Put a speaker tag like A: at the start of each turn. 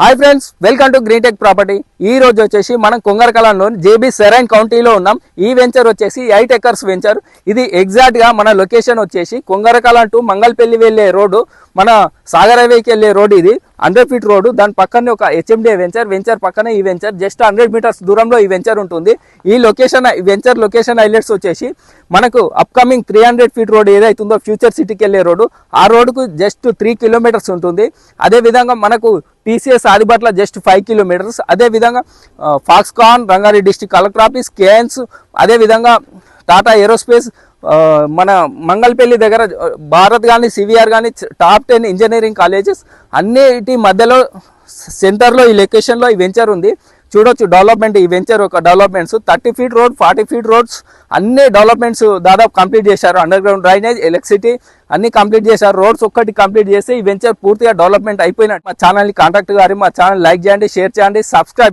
A: Hi friends, welcome to green tech property. ఈ రోజు వచ్చేసి మనం కొంగరకలంలోని జేబీ సెరైన్ కౌంటీలో ఉన్నాం. ఈ వెంచర్ వచ్చేసి 8 ఎకర్స్ వెంచర్. ఇది ఎగ్జాక్ట్ గా మన లొకేషన్ వచ్చేసి కొంగరకలం టు మంగళపల్లి వెళ్లే రోడ్డు, మన సాగర్ హైవేకి వెళ్లే రోడ్. ఇది 100 ఫీట్ రోడ్డు. దాని పక్కనే ఒక హెచ్ఎండిఏ వెంచర్ పక్కనే ఈ వెంచర్. జస్ట్ 100 మీటర్స్ దూరంలో ఈ వెంచర్ ఉంటుంది. ఈ వెంచర్ లొకేషన్ హైలైట్స్ వచ్చేసి మనకు అప్కమింగ్ 300 ఫీట్ రోడ్ ఏదైతుందో ఫ్యూచర్ సిటీకి వెళ్లే రోడ్డు, ఆ రోడ్డుకు జస్ట్ 3 కిలోమీటర్స్ ఉంటుంది. అదే విధంగా మనకు టీసీఎస్ ఆదిబట్ల జస్ట్ 5 కిలోమీటర్స్. అదేవిధంగా Foxconn, Rangareddy district collector office, కేఎన్స్, అదేవిధంగా టాటా ఏరోస్పేస్, మన మంగళపల్లి దగ్గర భారత్ కానీ, సివిఆర్ కానీ, టాప్ 10 ఇంజనీరింగ్ కాలేజెస్ అన్నిటి మధ్యలో సెంటర్లో ఈ లొకేషన్లో ఈ వెంచర్ ఉంది. చూడొచ్చు డెవలప్మెంట్. ఈ వెంచర్ ఒక developments 30 feet road, 40 feet roads అన్ని డెవలప్మెంట్స్ దాదాపు కంప్లీట్ చేశారు. అండర్ గ్రౌండ్ డ్రైనేజ్, ఎలక్ట్రిసిటీ అన్ని కంప్లీట్ చేశారు. రోడ్స్ ఒక్కటి కంప్లీట్ చేస్తే ఈ వెంచర్ పూర్తిగా డెవలప్మెంట్ అయిపోయినట్టు. మా ఛానల్ని కాంటాక్ట్ గారి, మా ఛానల్ లైక్ చేయండి, షేర్ చేయండి, సబ్స్క్రైబ్.